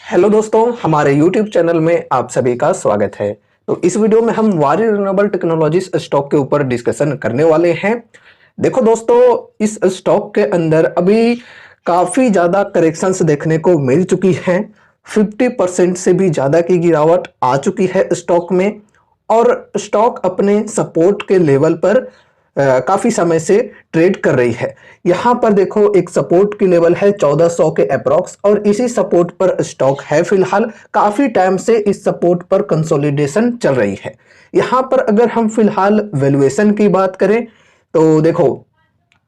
Hello दोस्तों, हमारे YouTube channel में आप सभी का स्वागत है। तो इस वीडियो में हम वारी रिन्यूएबल टेक्नोलॉजीज स्टॉक के ऊपर डिस्कशन करने वाले हैं। देखो दोस्तों, इस स्टॉक के अंदर अभी काफी ज्यादा करेक्शंस देखने को मिल चुकी हैं। 50% से भी ज्यादा की गिरावट आ चुकी है स्टॉक में और स्टॉक अपने सपोर्ट के लेवल पर काफी समय से ट्रेड कर रही है। यहां पर देखो, एक सपोर्ट की लेवल है 1400 के अप्रॉक्स और इसी सपोर्ट पर स्टॉक है। फिलहाल काफी टाइम से इस सपोर्ट पर कंसोलिडेशन चल रही है। यहां पर अगर हम फिलहाल वैल्यूएशन की बात करें तो देखो,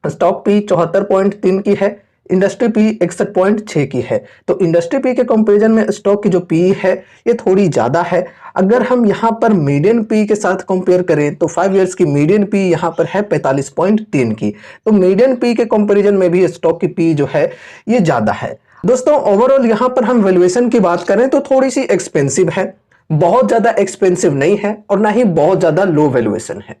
स्टॉक पी 74.3 की है, इंडस्ट्री पी 61.6 की है। तो इंडस्ट्री पी के कंपैरिजन में स्टॉक की जो पी है ये थोड़ी ज्यादा है। अगर हम यहाँ पर मीडियन पी के साथ कंपेयर करें तो 5 इयर्स की मीडियन पी यहाँ पर है 45.3 की। तो मीडियन पी के कंपैरिजन में भी स्टॉक की पी जो है ये ज्यादा है। दोस्तों, ओवरऑल यहाँ पर हम वैल्यूएशन की बात करें तो थोड़ी सी एक्सपेंसिव है। बहुत ज्यादा एक्सपेंसिव नहीं है और ना ही बहुत ज्यादा लो वैल्यूएशन है।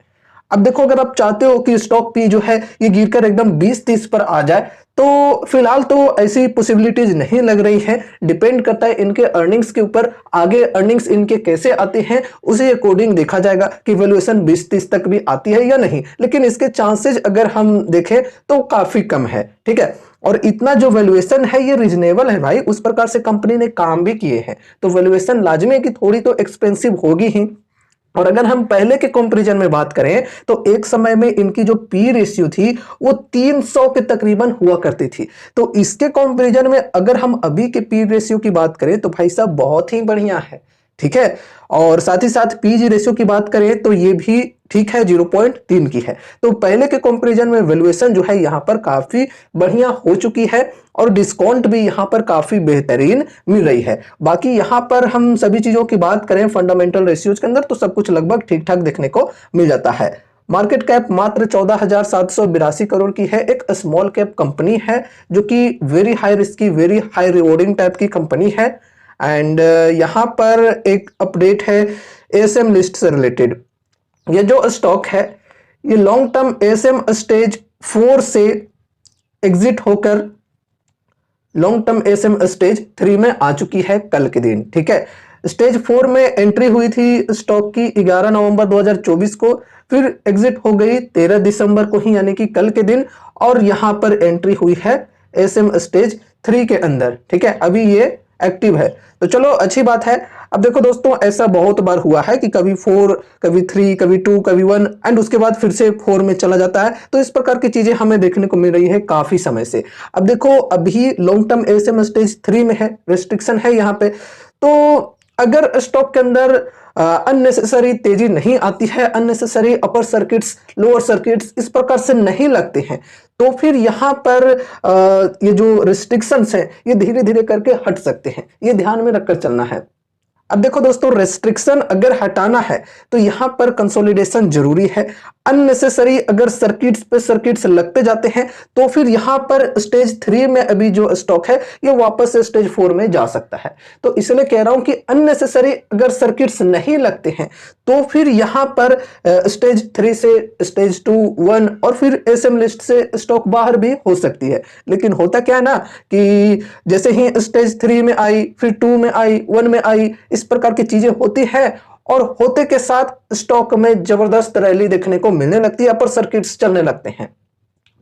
अब देखो, अगर आप चाहते हो कि स्टॉक पी जो है ये गिरकर एकदम 20-30 पर आ जाए तो फिलहाल तो ऐसी पॉसिबिलिटीज नहीं लग रही है। डिपेंड करता है इनके अर्निंग्स के ऊपर। आगे अर्निंग्स इनके कैसे आते हैं उसी अकॉर्डिंग देखा जाएगा कि वैल्यूएशन 20-30 तक भी आती है या नहीं। लेकिन इसके चांसेस अगर हम देखें तो काफी कम है। ठीक है, और इतना जो वैल्यूएशन है ये रीजनेबल है भाई। उस प्रकार से कंपनी ने काम भी किए हैं तो वैल्यूएशन लाजमी है कि थोड़ी तो एक्सपेंसिव होगी ही। और अगर हम पहले के कंपैरिजन में बात करें तो एक समय में इनकी जो पी रेशियो थी वो 300 के तकरीबन हुआ करती थी। तो इसके कंपैरिजन में अगर हम अभी के पी रेशियो की बात करें तो भाई साहब बहुत ही बढ़िया है। ठीक है, और साथ ही साथ पीजी रेशियो की बात करें तो ये भी ठीक है, 0.3 की है। तो पहले के कंपैरिजन में वैल्यूएशन जो है यहाँ पर काफी बढ़िया हो चुकी है और डिस्काउंट भी यहाँ पर काफी बेहतरीन मिल रही है। बाकी यहाँ पर हम सभी चीजों की बात करें फंडामेंटल रेशियोज के अंदर तो सब कुछ लगभग ठीक ठाक देखने को मिल जाता है। मार्केट कैप मात्र 14,782 करोड़ की है। एक स्मॉल कैप कंपनी है जो कि very high risky very high rewarding type की कंपनी है। एंड यहाँ पर एक अपडेट है एएसएम लिस्ट से रिलेटेड। ये जो स्टॉक है ये लॉन्ग टर्म एएसएम स्टेज 4 से एग्जिट होकर लॉन्ग टर्म एएसएम स्टेज 3 में आ चुकी है कल के दिन। ठीक है, स्टेज 4 में एंट्री हुई थी स्टॉक की 11 नवंबर 2024 को, फिर एग्जिट हो गई 13 दिसंबर को ही यानी कि कल के दिन, और यहां पर एंट्री हुई है एएसएम स्टेज 3 के अंदर। ठीक है, अभी ये एक्टिव है तो चलो अच्छी बात है। अब देखो दोस्तों, ऐसा बहुत बार हुआ है कि कभी 4 कभी 3 कभी 2 कभी 1 एंड उसके बाद फिर से 4 में चला जाता है। तो इस प्रकार की चीजें हमें देखने को मिल रही है काफी समय से। अब देखो, अभी लॉन्ग टर्म एएसएम स्टेज 3 में है, रिस्ट्रिक्शन है यहाँ पे। तो अगर स्टॉक के अंदर अननेसेसरी तेजी नहीं आती है, अननेसेसरी अपर सर्किट्स लोअर सर्किट्स इस प्रकार से नहीं लगते हैं तो फिर यहाँ पर ये जो रिस्ट्रिक्शंस हैं ये धीरे धीरे करके हट सकते हैं। ये ध्यान में रखकर चलना है। अब देखो दोस्तों, रेस्ट्रिक्शन अगर हटाना है तो यहां पर कंसोलिडेशन जरूरी है। अननेसेसरी अगर सर्किट्स पे सर्किट्स लगते जाते हैं तो फिर यहां पर स्टेज 3 में अभी जो स्टॉक है ये वापस से स्टेज 4 में जा सकता है। तो इसलिए कह रहा हूं कि अननेसेसरी अगर सर्किट्स नहीं लगते हैं तो फिर यहां पर स्टेज 3 से स्टेज 2 1 और फिर एसएम लिस्ट से स्टॉक बाहर भी हो सकती है। लेकिन होता क्या है ना कि जैसे ही स्टेज 3 में आई फिर 2 में आई 1 में आई, इस प्रकार की चीजें होती है और होते के साथ स्टॉक में जबरदस्त रैली देखने को मिलने लगती है, अपर सर्किट्स चलने लगते हैं।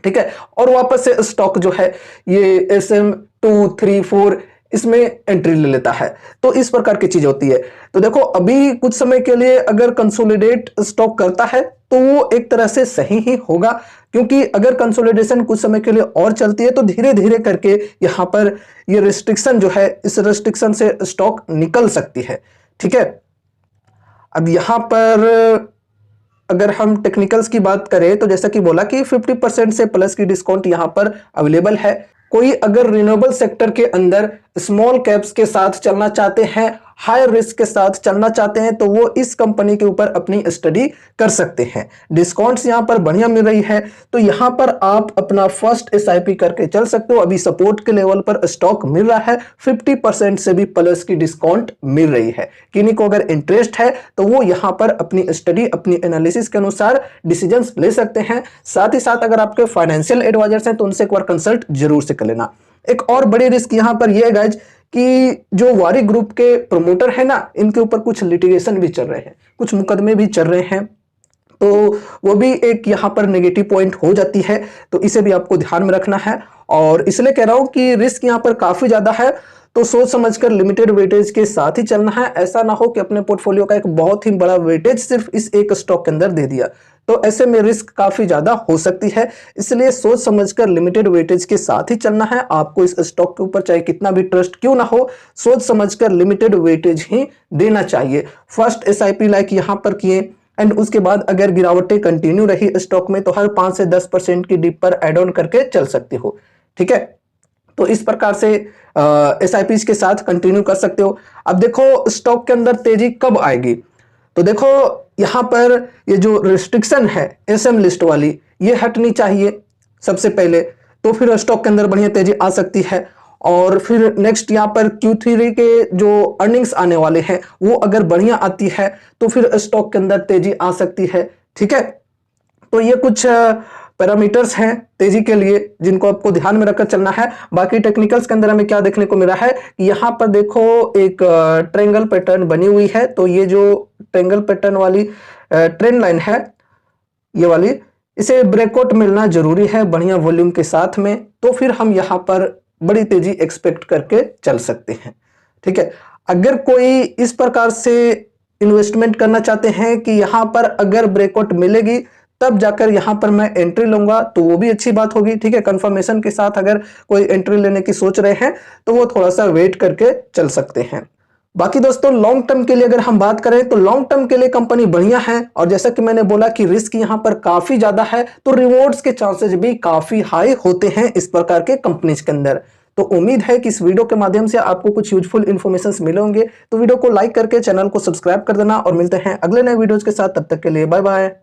ठीक है, और वापस से स्टॉक जो है ये एसएम 2 3 4 इसमें एंट्री ले लेता है। तो इस प्रकार की चीज होती है। तो देखो, अभी कुछ समय के लिए अगर कंसोलिडेट स्टॉक करता है तो वो एक तरह से सही ही होगा, क्योंकि अगर कंसोलिडेशन कुछ समय के लिए और चलती है तो धीरे धीरे करके यहां पर ये रिस्ट्रिक्शन जो है इस रिस्ट्रिक्शन से स्टॉक निकल सकती है। ठीक है, अब यहां पर अगर हम टेक्निकल्स की बात करें तो जैसा कि बोला कि 50% से प्लस की डिस्काउंट यहां पर अवेलेबल है। कोई अगर रिन्यूएबल सेक्टर के अंदर स्मॉल कैप्स के साथ चलना चाहते हैं, हाई रिस्क के साथ चलना चाहते हैं तो वो इस कंपनी के ऊपर अपनी स्टडी कर सकते हैं। डिस्काउंट्स यहां पर बढ़िया मिल रही है तो यहां पर आप अपना फर्स्ट एसआईपी करके चल सकते हो। अभी सपोर्ट के लेवल पर स्टॉक मिल रहा है, 50% से भी प्लस की डिस्काउंट मिल रही है। किन्हीं को अगर इंटरेस्ट है तो वो यहां पर अपनी स्टडी अपनी एनालिसिस के अनुसार डिसीजंस ले सकते हैं। साथ ही साथ अगर आपके फाइनेंशियल एडवाइजर्स हैं तो उनसे एक बार कंसल्ट जरूर से कर लेना। एक और बड़ी रिस्क यहां पर यह है गाइज कि जो वारी ग्रुप के प्रमोटर है ना, इनके ऊपर कुछ लिटिगेशन भी चल रहे हैं, कुछ मुकदमे भी चल रहे हैं, तो वो भी एक यहाँ पर नेगेटिव पॉइंट हो जाती है। तो इसे भी आपको ध्यान में रखना है, और इसलिए कह रहा हूं कि रिस्क यहाँ पर काफी ज्यादा है, तो सोच समझकर लिमिटेड वेटेज के साथ ही चलना है। ऐसा ना हो कि अपने पोर्टफोलियो का एक बहुत ही बड़ा वेटेज सिर्फ इस एक स्टॉक के अंदर दे दिया, तो ऐसे में रिस्क काफी ज्यादा हो सकती है। इसलिए सोच समझकर लिमिटेड वेटेज के साथ ही चलना है। आपको इस स्टॉक के ऊपर चाहे कितना भी ट्रस्ट क्यों ना हो, सोच समझकर लिमिटेड वेटेज ही देना चाहिए। फर्स्ट एसआईपी लाइक यहाँ पर किए, एंड उसके बाद अगर गिरावटें कंटिन्यू रही स्टॉक में तो हर 5 से 10% की डिप पर एड ऑन करके चल सकते हो। ठीक है, तो इस प्रकार से एसआईपीज के साथ कंटिन्यू कर सकते हो। अब देखो स्टॉक के अंदर तेजी कब आएगी, तो देखो यहां पर ये जो रिस्ट्रिक्शन है एसएम लिस्ट वाली, ये हटनी चाहिए सबसे पहले, तो फिर स्टॉक के अंदर बढ़िया तेजी आ सकती है। और फिर नेक्स्ट यहाँ पर Q3 के जो अर्निंग्स आने वाले हैं वो अगर बढ़िया आती है तो फिर स्टॉक के अंदर तेजी आ सकती है। ठीक है, तो ये कुछ पैरामीटर्स हैं तेजी के लिए जिनको आपको ध्यान में रखकर चलना है। बाकी टेक्निकल्स के अंदर हमें क्या देखने को मिला है कि यहाँ पर देखो एक ट्रायंगल पैटर्न बनी हुई है, तो ये जो ट्रायंगल पैटर्न वाली ट्रेंड लाइन है ये वाली, इसे ब्रेकआउट मिलना जरूरी है बढ़िया वॉल्यूम के साथ में, तो फिर हम यहाँ पर बड़ी तेजी एक्सपेक्ट करके चल सकते हैं। ठीक है, अगर कोई इस प्रकार से इन्वेस्टमेंट करना चाहते हैं कि यहाँ पर अगर ब्रेकआउट मिलेगी तब जाकर यहाँ पर मैं एंट्री लूंगा, तो वो भी अच्छी बात होगी। ठीक है, कंफर्मेशन के साथ अगर कोई एंट्री लेने की सोच रहे हैं तो वो थोड़ा सा वेट करके चल सकते हैं। बाकी दोस्तों लॉन्ग टर्म के लिए अगर हम बात करें तो लॉन्ग टर्म के लिए कंपनी बढ़िया है, और जैसा कि मैंने बोला कि रिस्क यहाँ पर काफी ज्यादा है, तो रिवॉर्ड्स के चांसेस भी काफी हाई होते हैं इस प्रकार के कंपनीज के अंदर। तो उम्मीद है कि इस वीडियो के माध्यम से आपको कुछ यूजफुल इन्फॉर्मेशन मिले होंगे, तो वीडियो को लाइक करके चैनल को सब्सक्राइब कर देना, और मिलते हैं अगले नए वीडियोज के साथ। तब तक के लिए बाय बाय।